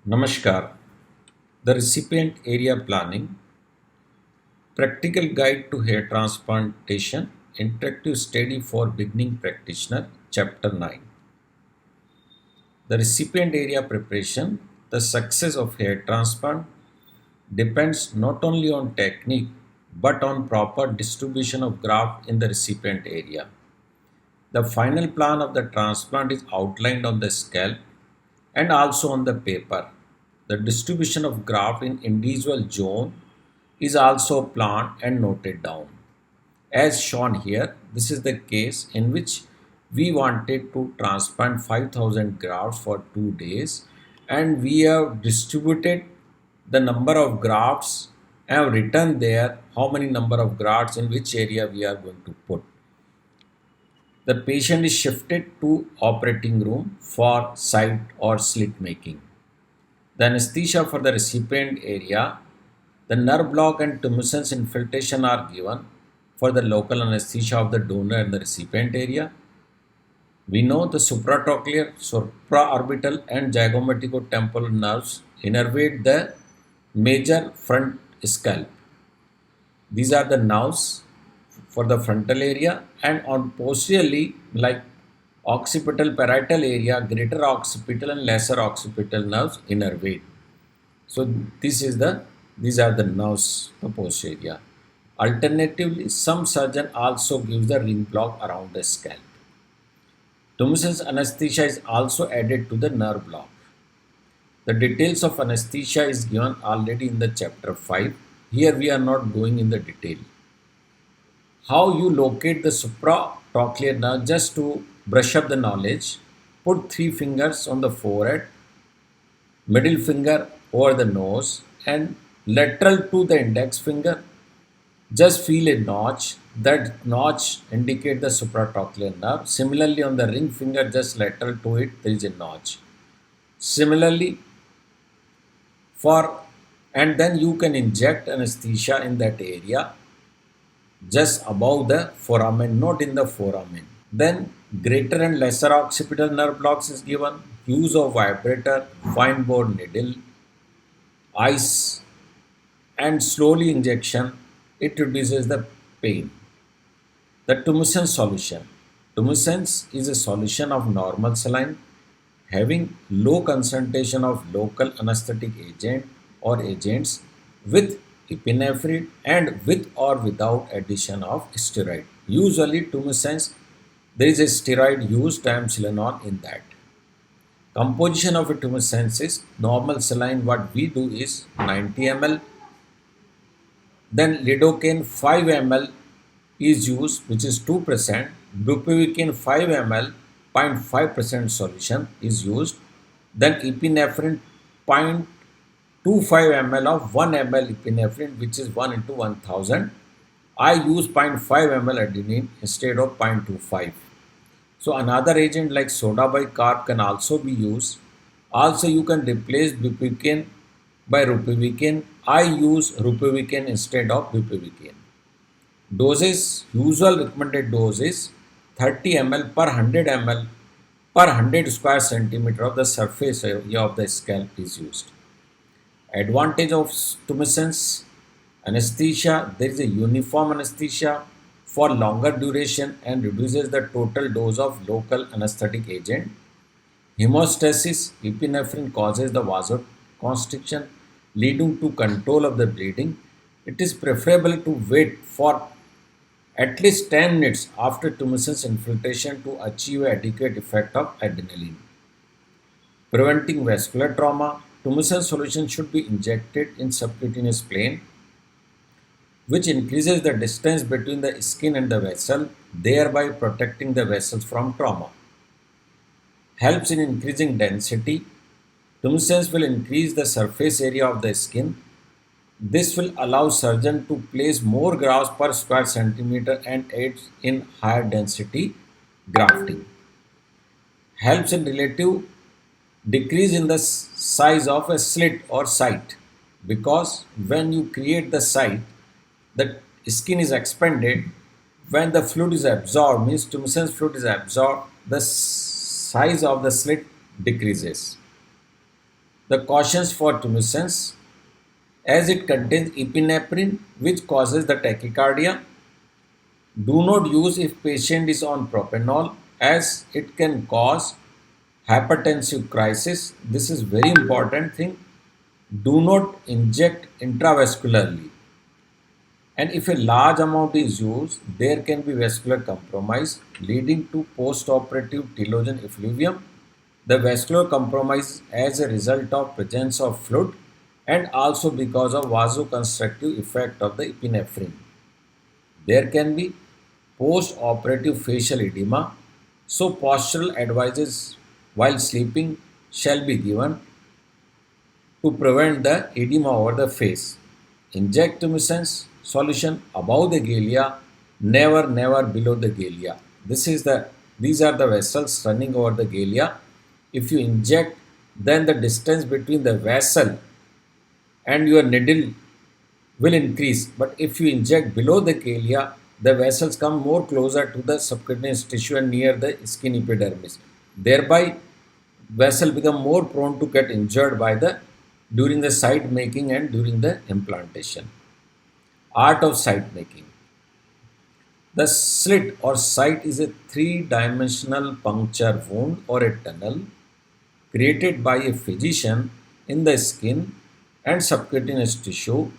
Namaskar. The recipient area planning, practical guide to hair transplantation, interactive study for beginning practitioner, chapter 9. The recipient area preparation, the success of hair transplant depends not only on technique but on proper distribution of graft in the recipient area. The final plan of the transplant is outlined on the scalp and also on the paper. The distribution of graft in individual zone is also planned and noted down. As shown here, this is the case in which we wanted to transplant 5000 grafts for 2 days, and we have distributed the number of grafts and have written there how many number of grafts in which area we are going to put. The patient is shifted to operating room for site or slit making. The anesthesia for the recipient area, the nerve block and tumescence infiltration are given for the local anesthesia of the donor and the recipient area. We know the supratrochlear, supraorbital and zygomaticotemporal nerves innervate the major front scalp. These are the nerves for the frontal area, and on posteriorly like occipital parietal area, greater occipital and lesser occipital nerves innervate. So these are the nerves for posterior. Alternatively, some surgeon also gives the ring block around the scalp. Tumescence anesthesia is also added to the nerve block. The details of anesthesia is given already in the chapter 5. Here we are not going in the detail. How you locate the supratrochlear nerve, just to brush up the knowledge, put 3 fingers on the forehead, middle finger over the nose and lateral to the index finger. Just feel a notch. That notch indicates the supratrochlear nerve. Similarly, on the ring finger, just lateral to it, there is a notch. Similarly, and then you can inject anesthesia in that area just above the foramen, not in the foramen. Then greater and lesser occipital nerve blocks is given. Use of vibrator, fine bore needle, ice, and slowly injection. It reduces the pain. The tumescence solution. Tumescence is a solution of normal saline having low concentration of local anesthetic agent or agents with epinephrine and with or without addition of steroid. Usually tumescence there is a steroid used, triamcinolone, in that. Composition of a tumescence is normal saline. What we do is 90 ml. Then lidocaine 5 ml is used, which is 2%. Bupivacaine 5 ml, 0.5% solution is used. Then epinephrine 0.25 ml of 1 ml epinephrine, which is 1 into 1000. I use 0.5 ml adenine instead of 0.25. So another agent like soda bicarb can also be used. Also you can replace bupivacaine by ropivacaine. I use ropivacaine instead of bupivacaine. Doses, usual recommended dose is 30 ml per 100 ml per 100 square centimeter of the surface area of the scalp is used. Advantage of tumescence anesthesia, there is a uniform anesthesia for longer duration and reduces the total dose of local anesthetic agent. Hemostasis, epinephrine causes the vasoconstriction leading to control of the bleeding. It is preferable to wait for at least 10 minutes after tumescence infiltration to achieve adequate effect of adrenaline. Preventing vascular trauma, tumescence solution should be injected in subcutaneous plane, which increases the distance between the skin and the vessel, thereby protecting the vessels from trauma. Helps in increasing density. Tumescence will increase the surface area of the skin. This will allow surgeon to place more grafts per square centimeter and aids in higher density grafting. Helps in relative decrease in the size of a slit or site, because when you create the site, the skin is expanded. When the fluid is absorbed, means tumescence fluid is absorbed, the size of the slit decreases. The cautions for tumescence, as it contains epinephrine which causes the tachycardia. Do not use if patient is on propanol as it can cause hypertensive crisis. This is very important thing. Do not inject intravascularly. And if a large amount is used, there can be vascular compromise leading to postoperative telogen effluvium. The vascular compromise as a result of presence of fluid and also because of vasoconstrictive effect of the epinephrine. There can be post-operative facial edema, so postural advices while sleeping shall be given to prevent the edema over the face. Inject tumescence solution above the galea, never below the galea. These are the vessels running over the galea. If you inject, then the distance between the vessel and your needle will increase. But if you inject below the galea, the vessels come more closer to the subcutaneous tissue and near the skin epidermis. Thereby, vessel become more prone to get injured by the during the site making and during the implantation. Art of site making. The slit or site is a three-dimensional puncture wound or a tunnel created by a physician in the skin and subcutaneous tissue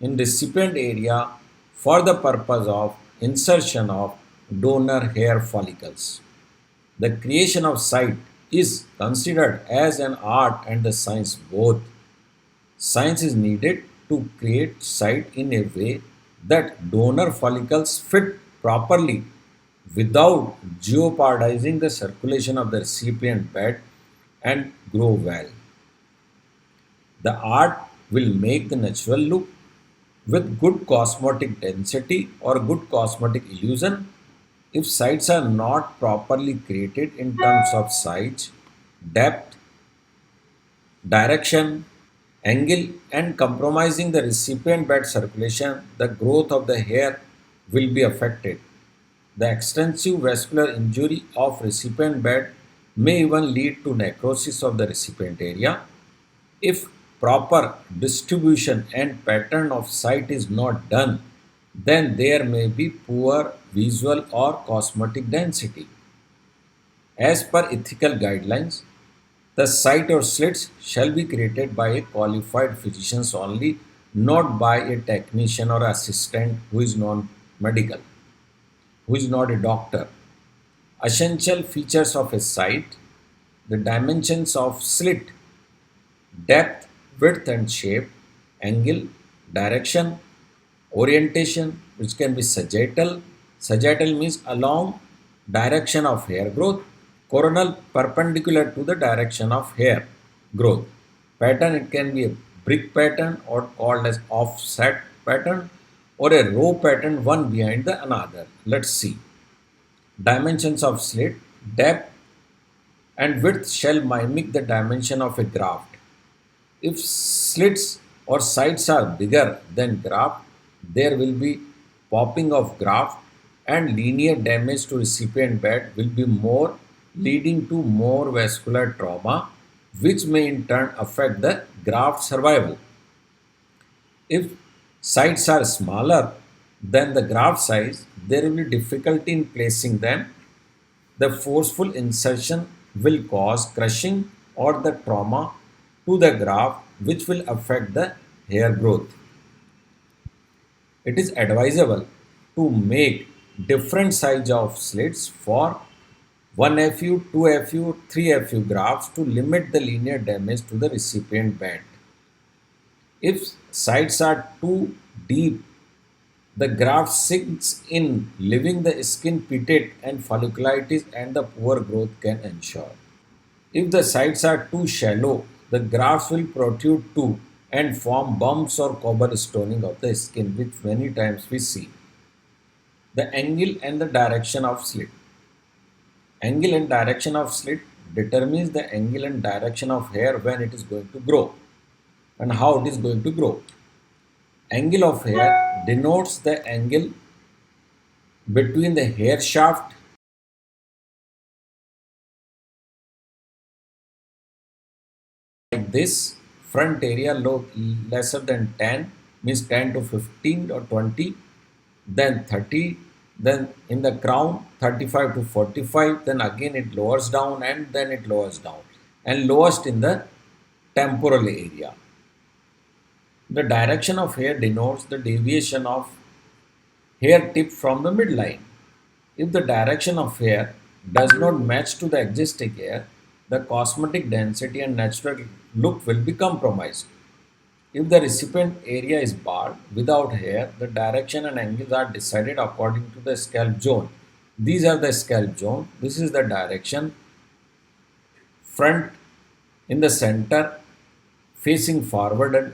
in recipient area for the purpose of insertion of donor hair follicles. The creation of site is considered as an art and the science both. Science is needed to create site in a way that donor follicles fit properly without jeopardizing the circulation of the recipient bed and grow well. The art will make the natural look with good cosmetic density or good cosmetic illusion. If sites are not properly created in terms of size, depth, direction, angle, and compromising the recipient bed circulation, the growth of the hair will be affected. The extensive vascular injury of recipient bed may even lead to necrosis of the recipient area. If proper distribution and pattern of site is not done, then there may be poor visual or cosmetic density. As per ethical guidelines, the site or slits shall be created by a qualified physician only, not by a technician or assistant who is non-medical, who is not a doctor. Essential features of a site: the dimensions of slit, depth, width and shape, angle, direction, orientation, which can be sagittal. Sagittal means along direction of hair growth, coronal perpendicular to the direction of hair growth. Pattern, it can be a brick pattern or called as offset pattern or a row pattern one behind the another. Let's see. Dimensions of slit, depth and width shall mimic the dimension of a graft. If slits or sides are bigger than graft, there will be popping of graft and linear damage to recipient bed will be more, leading to more vascular trauma, which may in turn affect the graft survival. If sites are smaller than the graft size, there will be difficulty in placing them. The forceful insertion will cause crushing or the trauma to the graft, which will affect the hair growth. It is advisable to make different size of slits for 1 FU, 2 FU, 3 FU grafts to limit the linear damage to the recipient band. If sites are too deep, the graft sinks in, leaving the skin pitted and folliculitis and the poor growth can ensure. If the sites are too shallow, the grafts will protrude too and form bumps or cobblestoning of the skin, which many times we see. The angle and the direction of slit. Angle and direction of slit determines the angle and direction of hair when it is going to grow and how it is going to grow. Angle of hair denotes the angle between the hair shaft like like this. Front area lesser than 10 means 10 to 15 or 20, then 30, then in the crown 35 to 45, then again it lowers down and then it lowers down, and lowest in the temporal area. The direction of hair denotes the deviation of hair tip from the midline. If the direction of hair does not match to the existing hair, the cosmetic density and natural look will be compromised. If the recipient area is bald without hair, the direction and angles are decided according to the scalp zone. These are the scalp zone. This is the direction. Front in the center facing forward, and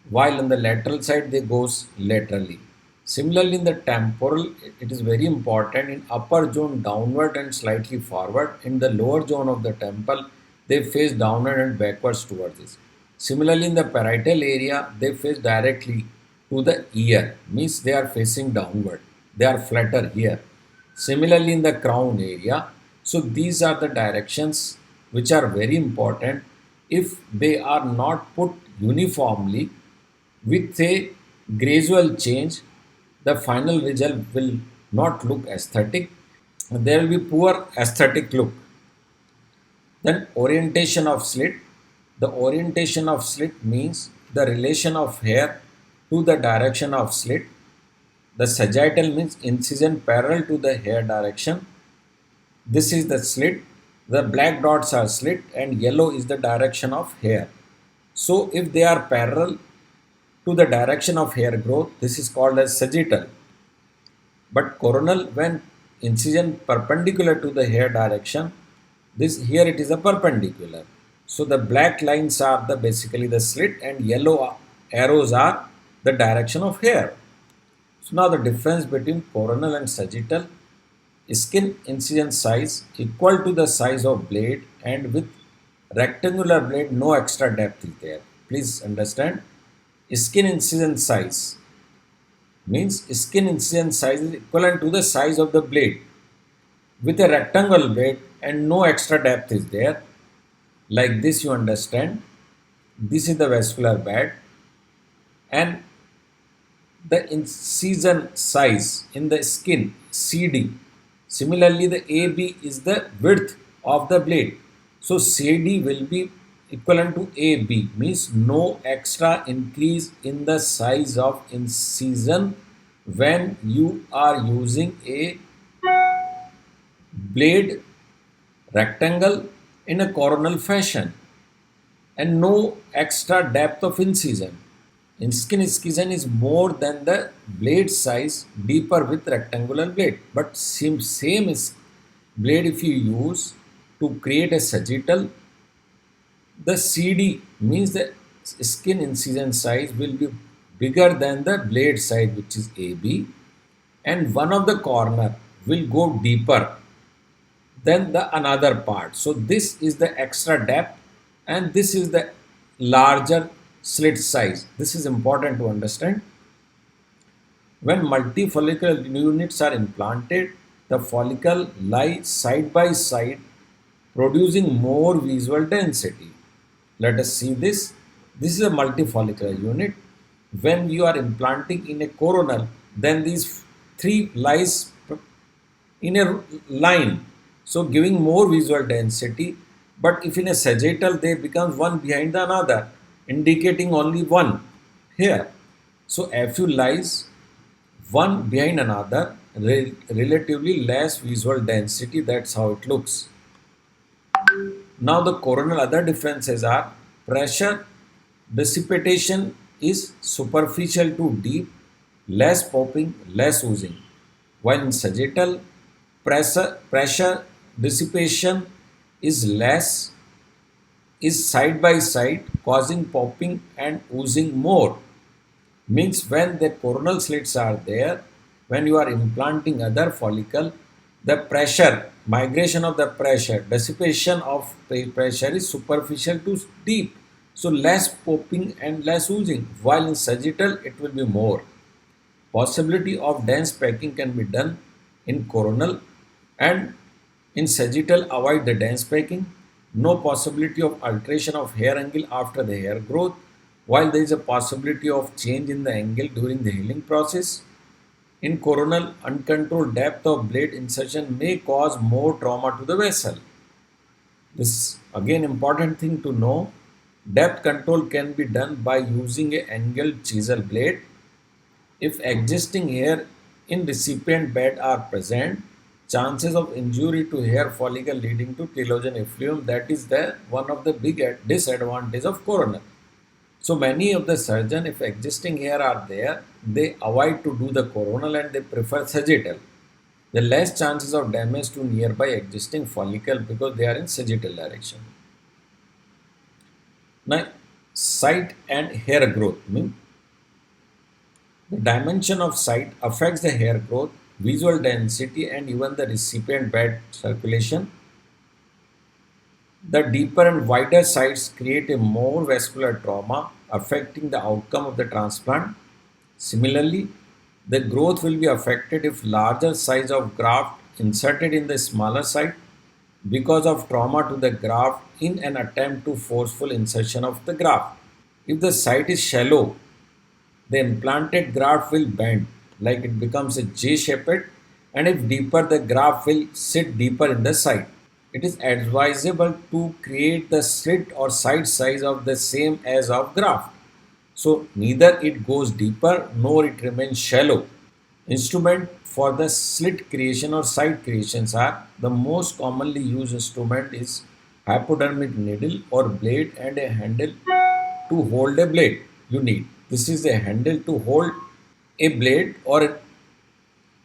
while on the lateral side they goes laterally. Similarly, in the temporal, it is very important. In upper zone downward and slightly forward. In the lower zone of the temple, they face downward and backwards towards this. Similarly, in the parietal area, they face directly to the ear, means they are facing downward. They are flatter here. Similarly, in the crown area, so these are the directions which are very important. If they are not put uniformly with a gradual change, the final result will not look aesthetic. There will be poor aesthetic look. Then orientation of slit. The orientation of slit means the relation of hair to the direction of slit. The sagittal means incision parallel to the hair direction. This is the slit. The black dots are slit and yellow is the direction of hair. So if they are parallel to the direction of hair growth, this is called as sagittal. But coronal, when incision perpendicular to the hair direction, this here it is a perpendicular. So the black lines are the basically the slit and yellow arrows are the direction of hair. So now the difference between coronal and sagittal: skin incision size equal to the size of blade, and with rectangular blade no extra depth is there. Please understand, skin incision size means skin incision size is equivalent to the size of the blade with a rectangular blade and no extra depth is there. Like this, you understand. This is the vascular bed and the incision size in the skin CD. Similarly, the AB is the width of the blade. So CD will be equivalent to AB, means no extra increase in the size of incision when you are using a blade rectangle in a coronal fashion, and no extra depth of incision. In skin incision is more than the blade size deeper with rectangular blade, but same is blade if you use to create a sagittal, the CD means the skin incision size will be bigger than the blade size, which is AB, and one of the corner will go deeper than the another part. So this is the extra depth and this is the larger slit size. This is important to understand. When multifollicular units are implanted, the follicle lies side by side, producing more visual density. Let us see this. This is a multifollicular unit. When you are implanting in a coronal, then these three lies in a line, so giving more visual density. But if in a sagittal, they become one behind the another, indicating only one here. So FU lies one behind another, relatively less visual density. That's how it looks. Now the coronal other differences are: pressure dissipation is superficial to deep, less popping, less oozing. While in sagittal, pressure dissipation is less, is side by side, causing popping and oozing more. Means when the coronal slits are there, when you are implanting other follicle, the pressure, migration of the pressure, dissipation of the pressure is superficial to deep. So less popping and less oozing. While in sagittal, it will be more. Possibility of dense packing can be done in coronal, and in sagittal avoid the dense packing. no possibility of alteration of hair angle after the hair growth, while there is a possibility of change in the angle during the healing process. In coronal, uncontrolled depth of blade insertion may cause more trauma to the vessel. This again important thing to know. Depth control can be done by using a angled chisel blade. If existing hair in recipient bed are present, chances of injury to hair follicle leading to telogen effluvium, that is the one of the big disadvantage of coronal. So many of the surgeon, if existing hair are there, they avoid to do the coronal and they prefer sagittal. The less chances of damage to nearby existing follicle because they are in sagittal direction. Now, site and hair growth mean the dimension of site affects the hair growth, visual density, and even the recipient bed circulation. The deeper and wider sites create a more vascular trauma, affecting the outcome of the transplant. Similarly, the growth will be affected if larger size of graft inserted in the smaller site because of trauma to the graft in an attempt to forceful insertion of the graft. If the site is shallow, the implanted graft will bend like it becomes a J-shaped, and if deeper, the graft will sit deeper in the site. It is advisable to create the slit or site size of the same as of graft. So neither it goes deeper nor it remains shallow. Instrument for the slit creation or site creations are the most commonly used instrument is hypodermic needle or blade and a handle to hold a blade. You need this is a handle to hold a blade or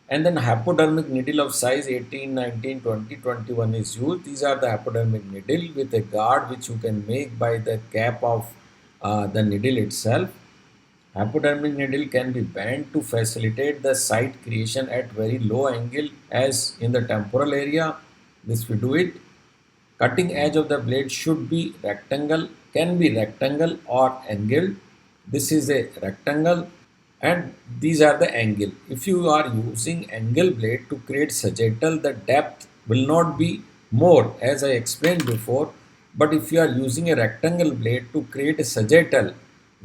and then hypodermic needle of size 18, 19, 20, 21 is used. These are the hypodermic needle with a guard which you can make by the cap of the needle itself. Hypodermic needle can be bent to facilitate the site creation at very low angle as in the temporal area. This we do it. Cutting edge of the blade should be rectangle, can be rectangle or angled. This is a rectangle and these are the angle. If you are using angle blade to create sagittal, the depth will not be more as I explained before. But if you are using a rectangle blade to create a sagittal,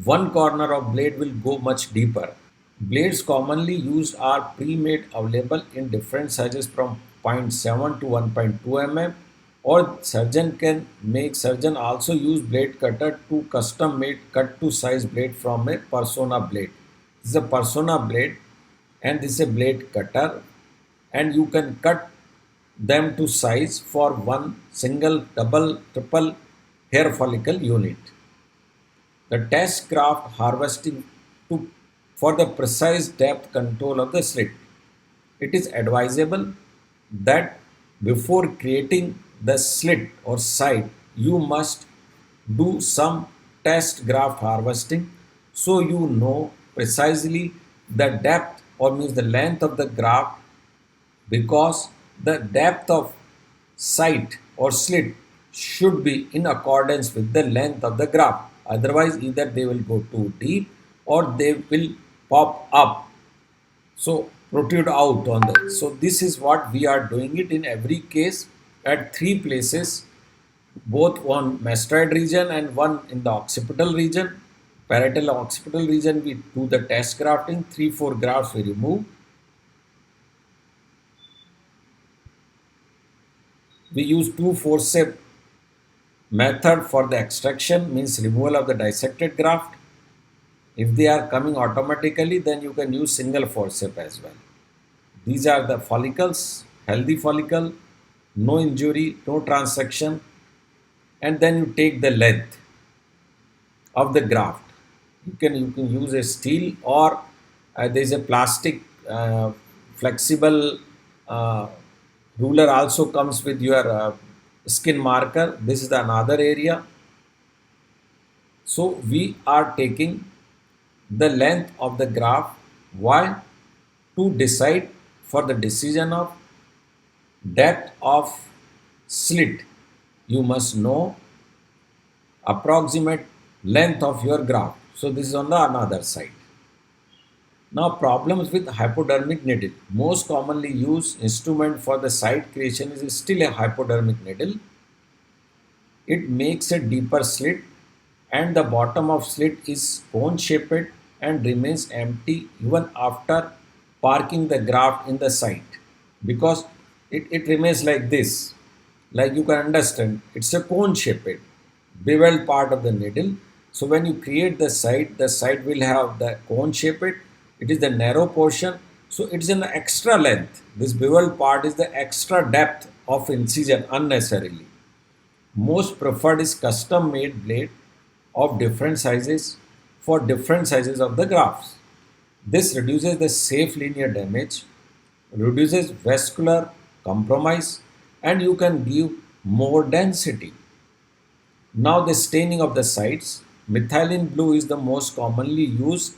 one corner of blade will go much deeper. Blades commonly used are pre-made available in different sizes from zero point 0.7 to 1.2 mm or surgeon also use blade cutter to custom made cut to size blade from a persona blade. This is a persona blade and this is a blade cutter and you can cut them to size for one single, double, triple hair follicle unit. The test graft harvesting to, for the precise depth control of the slit. It is advisable that before creating the slit or site, you must do some test graft harvesting so you know precisely the depth or means the length of the graft because the depth of site or slit should be in accordance with the length of the graft. Otherwise, either they will go too deep or they will pop up. So protrude out on the. So this is what we are doing it in every case at three places, both on mastoid region and one in the occipital region. Parietal occipital region we do the test grafting, 3-4 grafts we remove. We use two forceps method for the extraction, means removal of the dissected graft. If they are coming automatically, then you can use single forceps as well. These are the follicles, healthy follicle, no injury, no transection, and then you take the length of the graft. You can use a steel or there is a plastic flexible ruler also comes with your skin marker. This is the another area. So we are taking the length of the graft. Why? To decide for the decision of depth of slit. You must know approximate length of your graft. So this is on the another side. Now problems with hypodermic needle. Most commonly used instrument for the site creation is still a hypodermic needle. it makes a deeper slit, and the bottom of slit is cone shaped and remains empty even after parking the graft in the site, because it remains like this. Like you can understand, it's a cone shaped beveled part of the needle. So when you create the site will have the cone shaped. It is the narrow portion, so it's an extra length. This beveled part is the extra depth of incision unnecessarily. Most preferred is custom made blade of different sizes for different sizes of the grafts. This reduces the safe linear damage, reduces vascular compromise, and you can give more density. Now the staining of the sites. Methylene blue is the most commonly used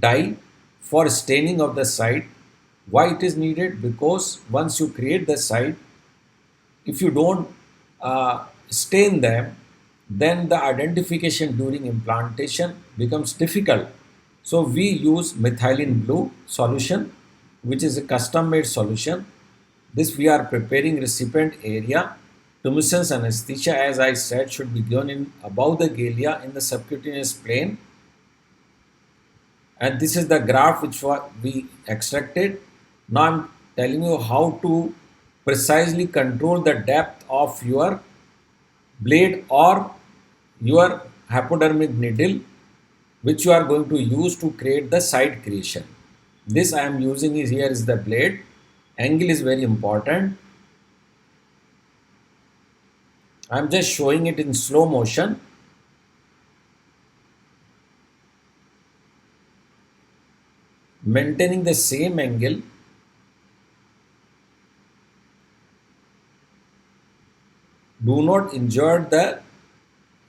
dye for staining of the site. Why it is needed? Because once you create the site, if you don't stain them, then the identification during implantation becomes difficult. So we use methylene blue solution, which is a custom made solution. This we are preparing recipient area. Tumescence anesthesia, as I said, should be given in above the galea in the subcutaneous plane, and this is the graph which we extracted. Now I'm telling you how to precisely control the depth of your blade or your hypodermic needle which you are going to use to create the site creation. This I am using is here is the blade. Angle is very important. I am just showing it in slow motion. Maintaining the same angle. Do not injure the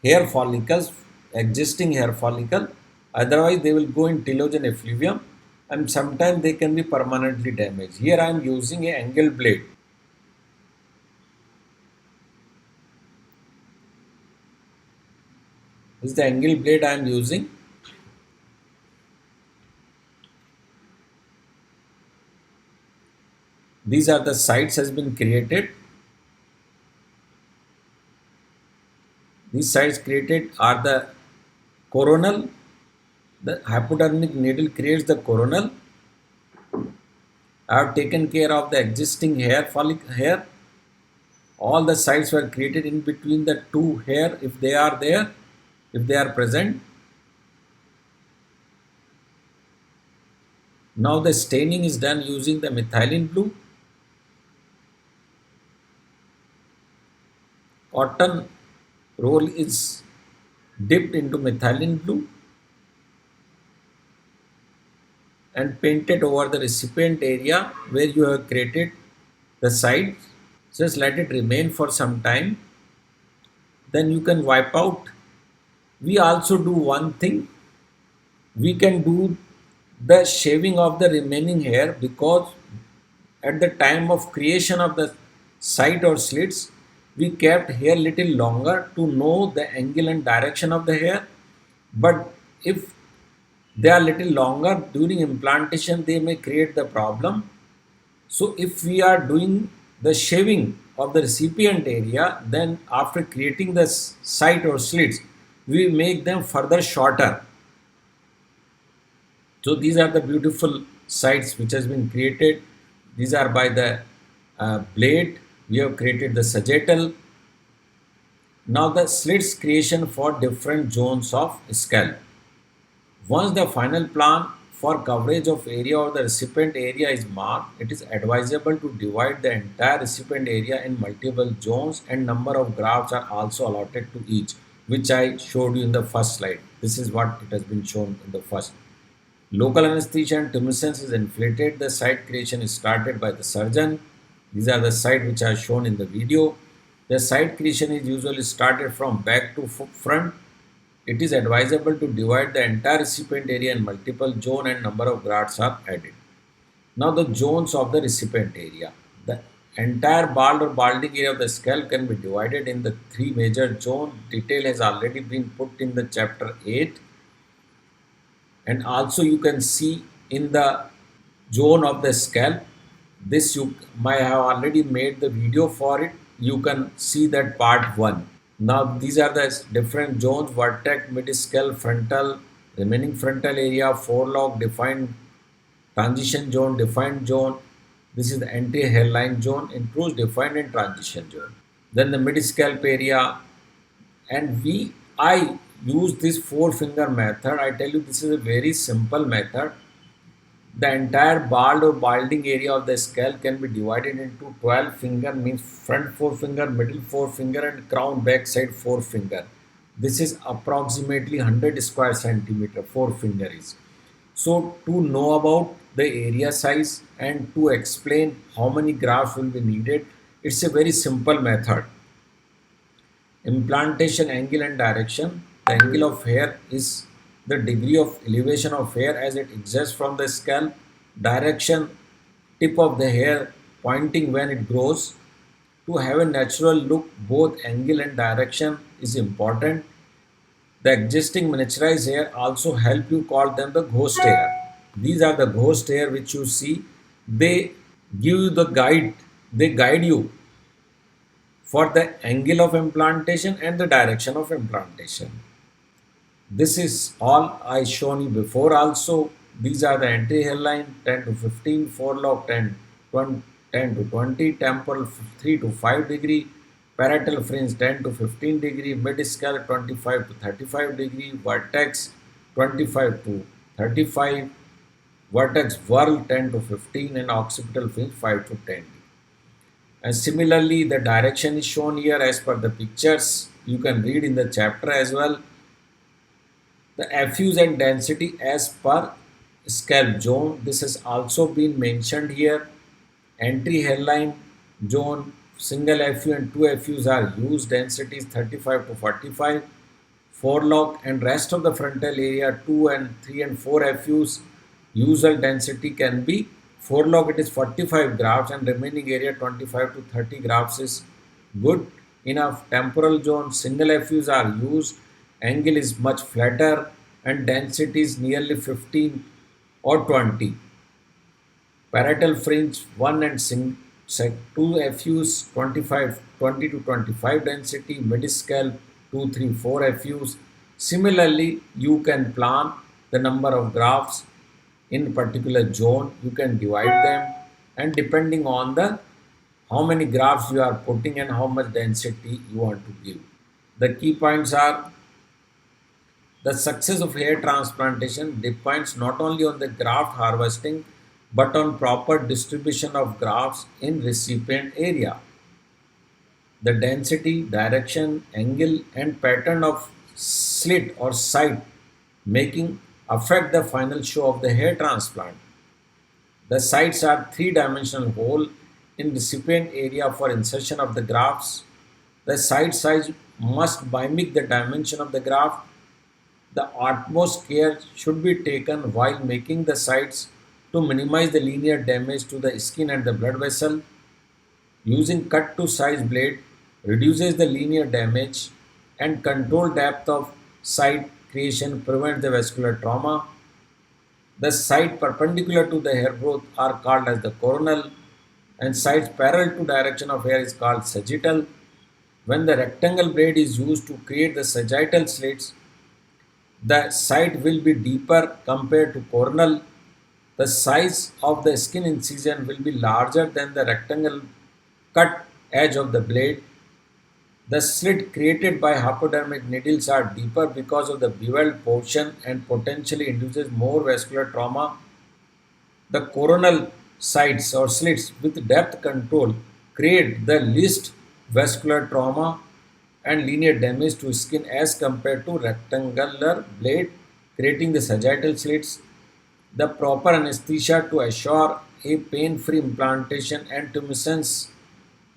hair follicles, existing hair follicle, otherwise they will go in telogen effluvium and sometimes they can be permanently damaged. Here I am using a angle blade. This is the angle blade I am using. These are the sites has been created. These sites created are the coronal. The hypodermic needle creates the coronal. I have taken care of the existing hair follicle hair. All the sites were created in between the two hair if they are there, if they are present. Now the staining is done using the methylene blue. Cotton roll is dipped into methylene blue and painted over the recipient area where you have created the site. Just let it remain for some time. Then you can wipe out. We also do one thing. We can do the shaving of the remaining hair, because at the time of creation of the site or slits, we kept hair little longer to know the angle and direction of the hair. But if they are little longer during implantation, they may create the problem. So if we are doing the shaving of the recipient area, then after creating the site or slits, we make them further shorter. So these are the beautiful sites which has been created. These are by the blade. We have created the sagittal. Now the slits creation for different zones of scalp. Once the final plan for coverage of area or the recipient area is marked, it is advisable to divide the entire recipient area in multiple zones, and number of grafts are also allotted to each, which I showed you in the first slide. This is what it has been shown in the first. Local anesthesia and tumescence is inflated. The site creation is started by the surgeon. These are the sites which are shown in the video. The site creation is usually started from back to front. It is advisable to divide the entire recipient area in multiple zones and number of grafts are added. Now the zones of the recipient area. The entire bald or balding area of the scalp can be divided in the three major zones. Detail has already been put in the chapter 8. And also you can see in the zone of the scalp. This you might have already made the video for it. You can see that part 1. Now these are the different zones: vertex, mid-scale, frontal, remaining frontal area, forelock, defined transition zone, defined zone. This is the anterior hairline zone, includes defined and transition zone. Then the mid-scalp area, and I use this four finger method. I tell you, this is a very simple method. The entire bald or balding area of the scalp can be divided into 12 finger, means front forefinger, middle forefinger, and crown backside forefinger. This is approximately 100 square centimeter, forefinger is. So to know about the area size and to explain how many grafts will be needed, it's a very simple method. Implantation angle and direction. The angle of hair is the degree of elevation of hair as it exists from the scalp. Direction, tip of the hair pointing when it grows. To have a natural look, both angle and direction is important. The existing miniaturized hair also help you call them the ghost hair. These are the ghost hair which you see. They give you the guide. They guide you for the angle of implantation and the direction of implantation. This is all I shown you before also. These are the anterior hairline 10 to 15, forelock 10 to 20, temporal 3 to 5 degree, parietal fringe 10 to 15 degree, mid-scalp 25 to 35 degree, vertex 25 to 35, vertex whorl 10 to 15, and occipital fringe 5 to 10. And similarly, the direction is shown here as per the pictures. You can read in the chapter as well. The effuse and density as per scalp zone. This has also been mentioned here. Entry hairline zone, single FU and two FUs are used. Density is 35 to 45. Forelock and rest of the frontal area 2 and 3 and 4 FUs. Usual density can be forelock, it is 45 grafts, and remaining area 25 to 30 grafts is good enough. Temporal zone, single FUs are used. Angle is much flatter and density is nearly 15 or 20. Parietal fringe 1 and 2 FUs 20 to 25 density. Mid-scalp 2, 3, 4 FUs. Similarly, you can plan the number of grafts in particular zone. You can divide them, and depending on the how many grafts you are putting and how much density you want to give. The key points are: the success of hair transplantation depends not only on the graft harvesting but on proper distribution of grafts in recipient area. The density, direction, angle, and pattern of slit or site making affect the final show of the hair transplant. The sites are three-dimensional hole in recipient area for insertion of the grafts. The site size must mimic the dimension of the graft. The utmost care should be taken while making the sites to minimize the linear damage to the skin and the blood vessel. Using cut to size blade reduces the linear damage, and controlled depth of site creation prevents the vascular trauma. The site perpendicular to the hair growth are called as the coronal, and sites parallel to direction of hair is called sagittal. When the rectangle blade is used to create the sagittal slits, the site will be deeper compared to coronal. The size of the skin incision will be larger than the rectangle cut edge of the blade. The slit created by hypodermic needles are deeper because of the beveled portion and potentially induces more vascular trauma. The coronal sites or slits with depth control create the least vascular trauma and linear damage to skin as compared to rectangular blade creating the sagittal slits. The proper anesthesia to assure a pain-free implantation and tumescence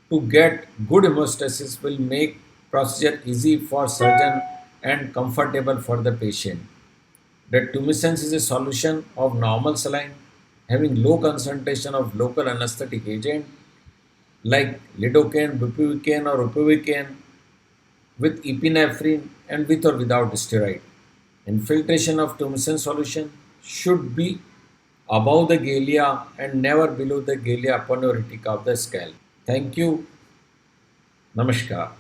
to get good hemostasis will make procedure easy for surgeon and comfortable for the patient. The tumescence is a solution of normal saline having low concentration of local anesthetic agent like lidocaine, bupivacaine or ropivacaine with epinephrine and with or without steroid. Infiltration of tumescence solution should be above the galea and never below the galea aponeurotica of the scalp. Thank you. Namaskar.